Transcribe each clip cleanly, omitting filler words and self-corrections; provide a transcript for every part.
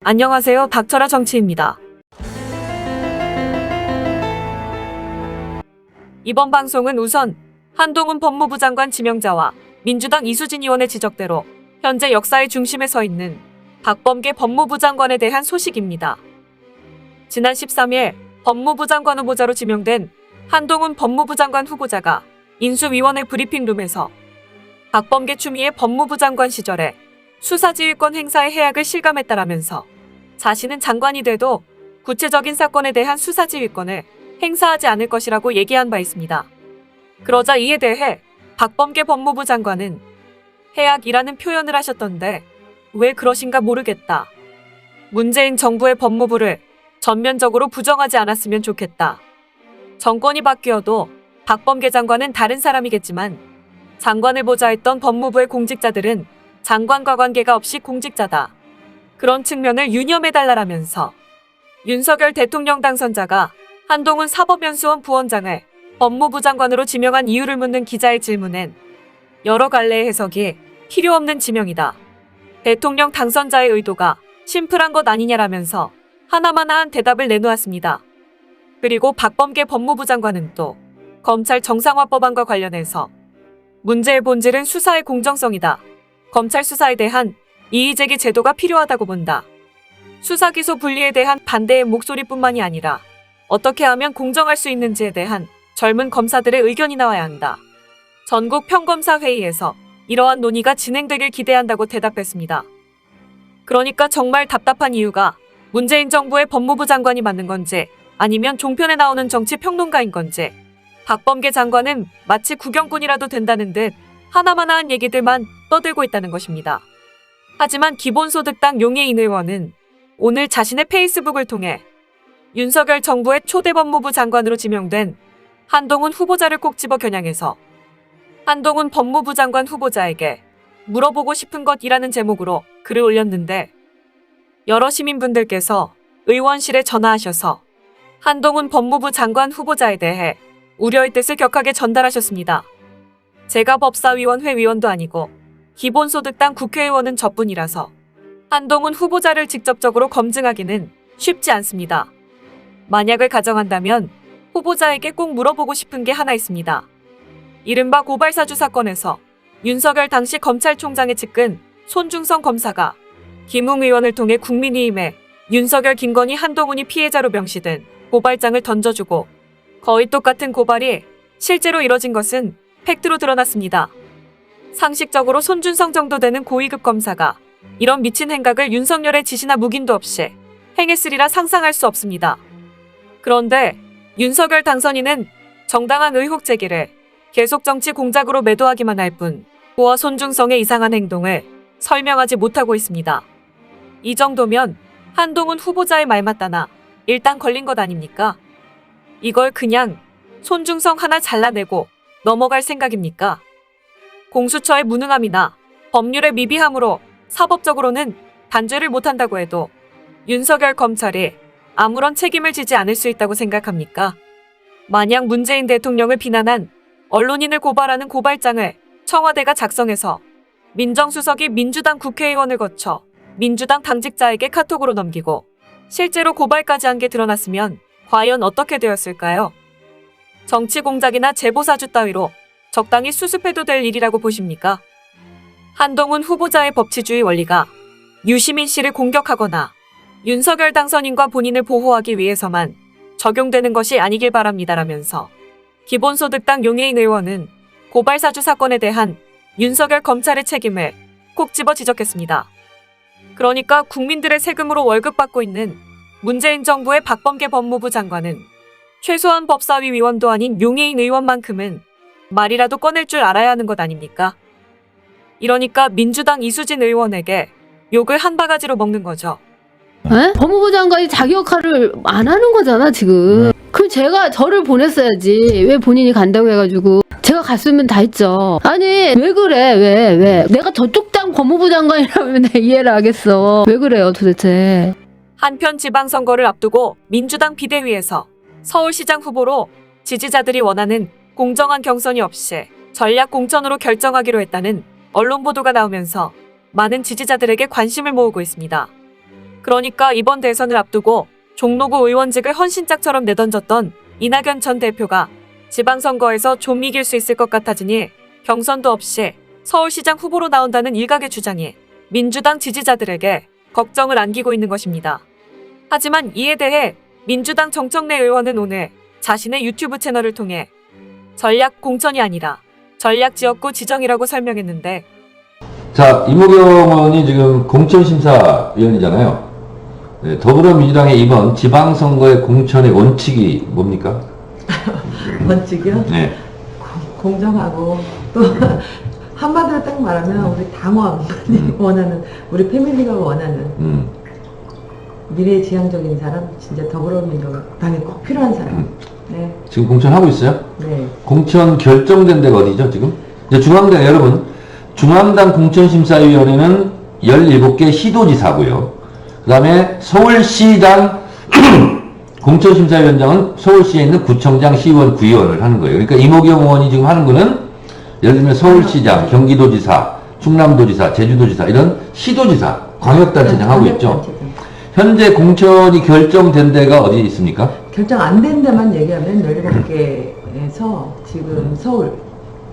안녕하세요. 닥쳐라 정치입니다. 이번 방송은 우선 한동훈 법무부 장관 지명자와 민주당 이수진 의원의 지적대로 현재 역사의 중심에 서 있는 박범계 법무부 장관에 대한 소식입니다. 지난 13일 법무부 장관 후보자로 지명된 한동훈 법무부 장관 후보자가 인수위원회 브리핑룸에서 박범계 추미애 법무부 장관 시절에 수사지휘권 행사의 해악을 실감했다라면서 자신은 장관이 돼도 구체적인 사건에 대한 수사지휘권을 행사하지 않을 것이라고 얘기한 바 있습니다. 그러자 이에 대해 박범계 법무부 장관은 해악이라는 표현을 하셨던데 왜 그러신가 모르겠다. 문재인 정부의 법무부를 전면적으로 부정하지 않았으면 좋겠다. 정권이 바뀌어도 박범계 장관은 다른 사람이겠지만 장관을 보좌했던 법무부의 공직자들은 장관과 관계가 없이 공직자다. 그런 측면을 유념해달라라면서 윤석열 대통령 당선자가 한동훈 사법연수원 부원장을 법무부 장관으로 지명한 이유를 묻는 기자의 질문엔 여러 갈래의 해석이 필요 없는 지명이다. 대통령 당선자의 의도가 심플한 것 아니냐라면서 하나마나한 대답을 내놓았습니다. 그리고 박범계 법무부 장관은 또 검찰 정상화법안과 관련해서 문제의 본질은 수사의 공정성이다. 검찰 수사에 대한 이의제기 제도가 필요하다고 본다. 수사기소 분리에 대한 반대의 목소리뿐만이 아니라 어떻게 하면 공정할 수 있는지에 대한 젊은 검사들의 의견이 나와야 한다. 전국 평검사 회의에서 이러한 논의가 진행되길 기대한다고 대답했습니다. 그러니까 정말 답답한 이유가 문재인 정부의 법무부 장관이 맞는 건지 아니면 종편에 나오는 정치평론가인 건지 박범계 장관은 마치 구경꾼이라도 된다는 듯 하나마나한 얘기들만 떠들고 있다는 것입니다. 하지만 기본소득당 용해인 의원은 오늘 자신의 페이스북을 통해 윤석열 정부의 초대 법무부 장관으로 지명된 한동훈 후보자를 꼭 집어 겨냥해서 한동훈 법무부 장관 후보자에게 물어보고 싶은 것이라는 제목으로 글을 올렸는데 여러 시민분들께서 의원실에 전화하셔서 한동훈 법무부 장관 후보자에 대해 우려의 뜻을 격하게 전달하셨습니다. 제가 법사위원회 위원도 아니고 기본소득당 국회의원은 저뿐이라서 한동훈 후보자를 직접적으로 검증하기는 쉽지 않습니다. 만약을 가정한다면 후보자에게 꼭 물어보고 싶은 게 하나 있습니다. 이른바 고발사주 사건에서 윤석열 당시 검찰총장의 측근 손중성 검사가 김웅 의원을 통해 국민의힘에 윤석열, 김건희, 한동훈이 피해자로 명시된 고발장을 던져주고 거의 똑같은 고발이 실제로 이뤄진 것은 팩트로 드러났습니다. 상식적으로 손준성 정도 되는 고위급 검사가 이런 미친 행각을 윤석열의 지시나 묵인도 없이 행했으리라 상상할 수 없습니다. 그런데 윤석열 당선인은 정당한 의혹 제기를 계속 정치 공작으로 매도하기만 할 뿐 고와 손중성의 이상한 행동을 설명하지 못하고 있습니다. 이 정도면 한동훈 후보자의 말 맞다나 일단 걸린 것 아닙니까? 이걸 그냥 손중성 하나 잘라내고 넘어갈 생각입니까? 공수처의 무능함이나 법률의 미비함으로 사법적으로는 단죄를 못한다고 해도 윤석열 검찰이 아무런 책임을 지지 않을 수 있다고 생각합니까? 만약 문재인 대통령을 비난한 언론인을 고발하는 고발장을 청와대가 작성해서 민정수석이 민주당 국회의원을 거쳐 민주당 당직자에게 카톡으로 넘기고 실제로 고발까지 한 게 드러났으면 과연 어떻게 되었을까요? 정치 공작이나 제보사주 따위로 적당히 수습해도 될 일이라고 보십니까? 한동훈 후보자의 법치주의 원리가 유시민 씨를 공격하거나 윤석열 당선인과 본인을 보호하기 위해서만 적용되는 것이 아니길 바랍니다라면서 기본소득당 용해인 의원은 고발사주 사건에 대한 윤석열 검찰의 책임을 콕 집어 지적했습니다. 그러니까 국민들의 세금으로 월급 받고 있는 문재인 정부의 박범계 법무부 장관은 최소한 법사위 위원도 아닌 용해인 의원만큼은 말이라도 꺼낼 줄 알아야 하는 것 아닙니까? 이러니까 민주당 이수진 의원에게 욕을 한 바가지로 먹는 거죠. 에? 법무부 장관이 자기 역할을 안 하는 거잖아 지금. 그럼 제가 저를 보냈어야지. 왜 본인이 간다고 해가지고. 제가 갔으면 다 했죠. 아니 왜 그래 왜 내가 저쪽 당 법무부 장관이라면 내가 이해를 하겠어. 왜 그래요 도대체. 한편 지방선거를 앞두고 민주당 비대위에서 서울시장 후보로 지지자들이 원하는 공정한 경선이 없이 전략 공천으로 결정하기로 했다는 언론 보도가 나오면서 많은 지지자들에게 관심을 모으고 있습니다. 그러니까 이번 대선을 앞두고 종로구 의원직을 헌신짝처럼 내던졌던 이낙연 전 대표가 지방선거에서 좀 이길 수 있을 것 같아지니 경선도 없이 서울시장 후보로 나온다는 일각의 주장이 민주당 지지자들에게 걱정을 안기고 있는 것입니다. 하지만 이에 대해 민주당 정청래 의원은 오늘 자신의 유튜브 채널을 통해 전략 공천이 아니라 전략 지역구 지정이라고 설명했는데, 자, 이모경 의원이 지금 공천심사위원이잖아요. 네, 더불어민주당의 이번 지방선거의 공천의 원칙이 뭡니까? 원칙이요? 네. 공정하고 또 한마디로 딱 말하면 우리 당원이 원하는, 우리 패밀리가 원하는 미래지향적인 사람, 진짜 더불어민주당에 꼭 필요한 사람. 네. 지금 공천하고 있어요? 네. 공천 결정된 데가 어디죠, 지금? 이제 중앙당, 여러분, 중앙당 공천심사위원회는 17개 시도지사고요. 그 다음에 서울시장 공천심사위원장은 서울시에 있는 구청장, 시의원, 구의원을 하는 거예요. 그러니까 이모경 의원이 지금 하는 거는 예를 들면 서울시장, 경기도지사, 충남도지사, 제주도지사 이런 시도지사, 광역단체장 하고 있죠. 현재 공천이 결정된 데가 어디 있습니까? 결정 안 된 데만 얘기하면 17개에서 지금 서울,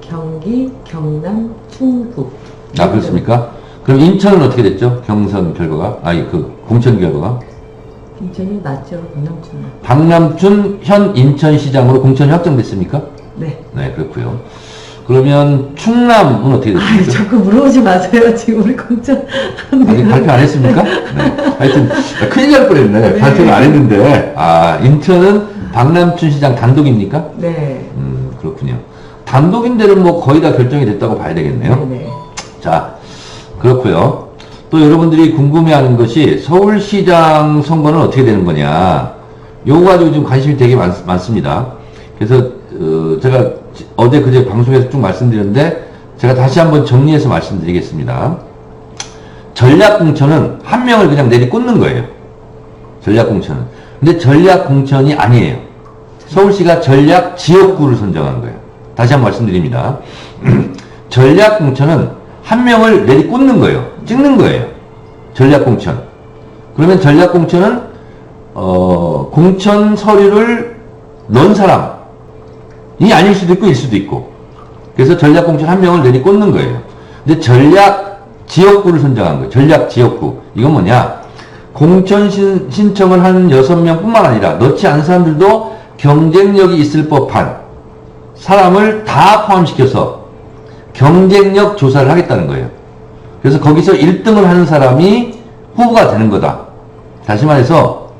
경기, 경남, 충북. 아, 그렇습니까? 그럼 인천은 어떻게 됐죠? 경선 결과가? 아니, 그 공천 결과가? 인천이 낫죠, 강남춘. 박남춘 현 인천시장으로 공천이 확정됐습니까? 네. 네, 그렇고요. 그러면 충남은 어떻게 아이, 됐습니까? 자꾸 물어보지 마세요. 지금 우리 공천. 아직 발표 안 했습니까? 네. 하여튼 큰일 날 뻔했네. 네. 발표를 안 했는데. 아, 인천은 박남춘 시장 단독입니까? 네. 그렇군요. 단독인 데는 뭐 거의 다 결정이 됐다고 봐야 되겠네요. 네네. 자, 그렇고요. 또 여러분들이 궁금해하는 것이 서울시장 선거는 어떻게 되는 거냐. 요거 가지고 지금 관심이 되게 많습니다. 그래서 제가 어제 그제 방송에서 쭉 말씀드렸는데 제가 다시 한번 정리해서 말씀드리겠습니다. 전략공천은 한 명을 그냥 내리꽂는 거예요. 전략공천은. 근데 전략공천이 아니에요. 서울시가 전략 지역구를 선정한 거예요. 다시 한번 말씀드립니다. 전략공천은 한 명을 내리꽂는 거예요. 찍는 거예요. 전략공천. 그러면 전략공천은 공천 서류를 넣은 사람이 아닐 수도 있고 일 수도 있고. 그래서 전략공천 한 명을 내리꽂는 거예요. 근데 전략 지역구를 선정한 거예요. 전략 지역구. 이건 뭐냐? 공천 신청을 하는 6명 뿐만 아니라 넣지 않은 사람들도 경쟁력이 있을 법한 사람을 다 포함시켜서 경쟁력 조사를 하겠다는 거예요. 그래서 거기서 1등을 하는 사람이 후보가 되는 거다. 다시 말해서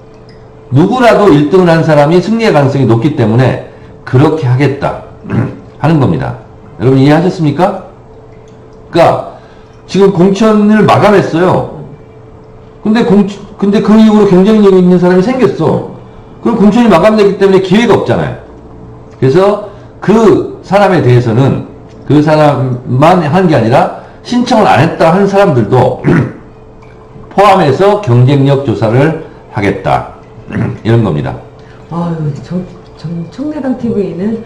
누구라도 1등을 하는 사람이 승리의 가능성이 높기 때문에 그렇게 하겠다 하는 겁니다. 여러분 이해하셨습니까? 그러니까 지금 공천을 마감했어요. 근데 그 이후로 경쟁력이 있는 사람이 생겼어. 그럼 공천이 마감되기 때문에 기회가 없잖아요. 그래서 그 사람에 대해서는 그 사람만 하는 게 아니라 신청을 안 했다 하는 사람들도 포함해서 경쟁력 조사를 하겠다. 이런 겁니다. 아유, 청래당 TV는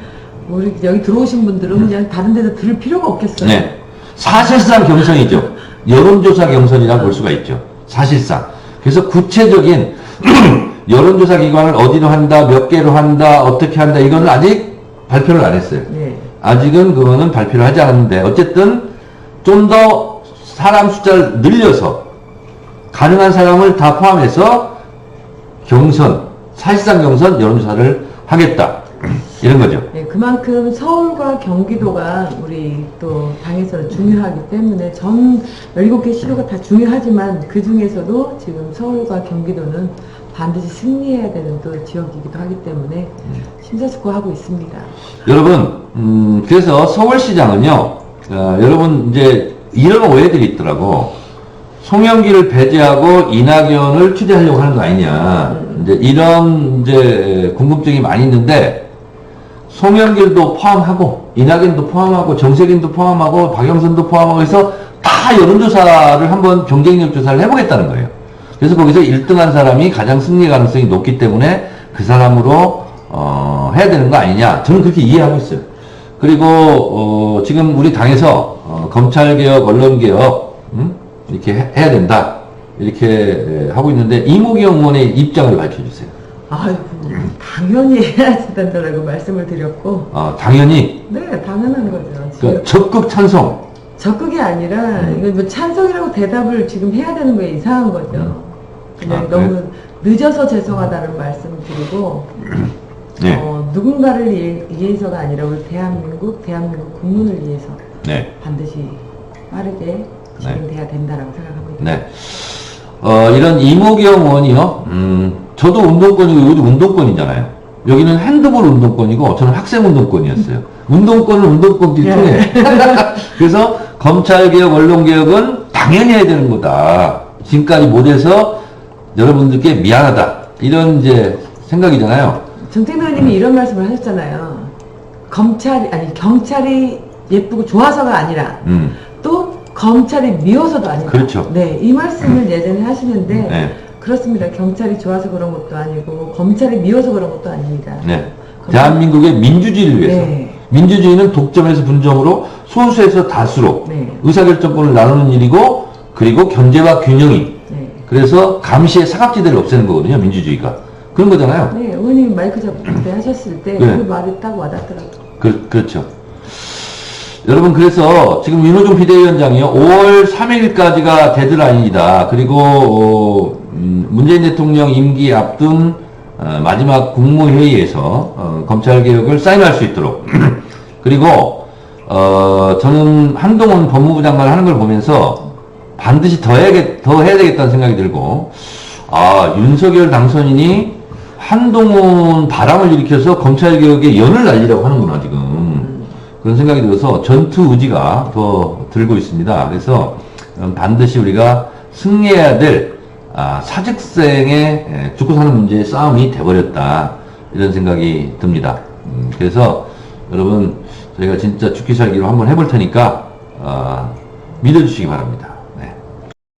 우리 여기 들어오신 분들은 그냥 다른 데서 들을 필요가 없겠어요. 네. 사실상 경선이죠. 여론조사 경선이라고 볼 수가 있죠. 사실상. 그래서 구체적인 여론조사 기관을 어디로 한다, 몇 개로 한다, 어떻게 한다, 이거는 아직 발표를 안 했어요. 네. 아직은 그거는 발표를 하지 않았는데, 어쨌든 좀 더 사람 숫자를 늘려서 가능한 사람을 다 포함해서 경선, 사실상 경선 여론조사를 하겠다. 이런 거죠. 네, 그만큼 서울과 경기도가 우리 또 당에서는 중요하기 때문에 전 17개 시도가 다 중요하지만 그 중에서도 지금 서울과 경기도는 반드시 승리해야 되는 또 지역이기도 하기 때문에 심사숙고하고 있습니다. 여러분, 그래서 서울시장은요, 여러분 이제 이런 오해들이 있더라고. 송영길을 배제하고 이낙연을 추대하려고 하는 거 아니냐. 이제 이런 이제 궁금증이 많이 있는데, 송영길도 포함하고 이낙연도 포함하고 정세균도 포함하고 박영선도 포함하고 해서 다 여론조사를 한번 경쟁력 조사를 해보겠다는 거예요. 그래서 거기서 1등한 사람이 가장 승리 가능성이 높기 때문에 그 사람으로 해야 되는 거 아니냐. 저는 그렇게 이해하고 있어요. 그리고 지금 우리 당에서 검찰개혁, 언론개혁 이렇게 해야 된다. 이렇게 하고 있는데 이모경 의원의 입장을 밝혀주세요. 아이고, 당연히 해야 된다고 말씀을 드렸고. 당연히. 네, 당연한 거죠. 그러니까 적극 찬성. 적극이 아니라, 이거 뭐 찬성이라고 대답을 지금 해야 되는 게 이상한 거죠. 그냥 너무 늦어서 죄송하다는 말씀을 드리고, 네. 누군가를 위해서가 아니라 우리 대한민국 국민을 위해서 네. 반드시 빠르게 진행돼야 된다라고 생각합니다. 네. 이런 이모경 의원이요. 저도 운동권이고 여기도 운동권이잖아요. 여기는 핸드볼 운동권이고 저는 학생 운동권이었어요. 운동권은 운동권끼리 통해. 그래서 검찰개혁, 언론개혁은 당연히 해야 되는 거다. 지금까지 못해서 여러분들께 미안하다. 이런 이제 생각이잖아요. 정택 의원님이 이런 말씀을 하셨잖아요. 경찰이 예쁘고 좋아서가 아니라 또 검찰이 미워서도 아니다. 그렇죠. 네, 이 말씀을 예전에 하시는데 네. 그렇습니다. 경찰이 좋아서 그런 것도 아니고 검찰이 미워서 그런 것도 아닙니다. 네. 대한민국의 민주주의를 위해서. 네. 민주주의는 독점에서 분점으로 소수에서 다수로 네. 의사결정권을 나누는 일이고 그리고 견제와 균형이. 네. 그래서 감시의 사각지대를 없애는 거거든요. 민주주의가. 그런 거잖아요. 네, 의원님 마이크 잡을 때 하셨을 때 그 네. 말이 딱 와닿더라고요. 그렇죠. 여러분, 그래서 지금 윤호중 비대위원장이요, 5월 3일까지가 데드라인이다. 그리고, 문재인 대통령 임기 앞둔 마지막 국무회의에서 검찰개혁을 사인할 수 있도록. 그리고, 저는 한동훈 법무부 장관을 하는 걸 보면서 반드시 더 해야 되겠다는 생각이 들고, 윤석열 당선인이 한동훈 바람을 일으켜서 검찰개혁에 연을 날리려고 하는구나, 지금. 그런 생각이 들어서 전투 의지가 더 들고 있습니다. 그래서 반드시 우리가 승리해야 될 사직생의 죽고 사는 문제의 싸움이 돼버렸다. 이런 생각이 듭니다. 그래서 여러분, 저희가 진짜 죽기 살기로 한번 해볼 테니까 믿어주시기 바랍니다.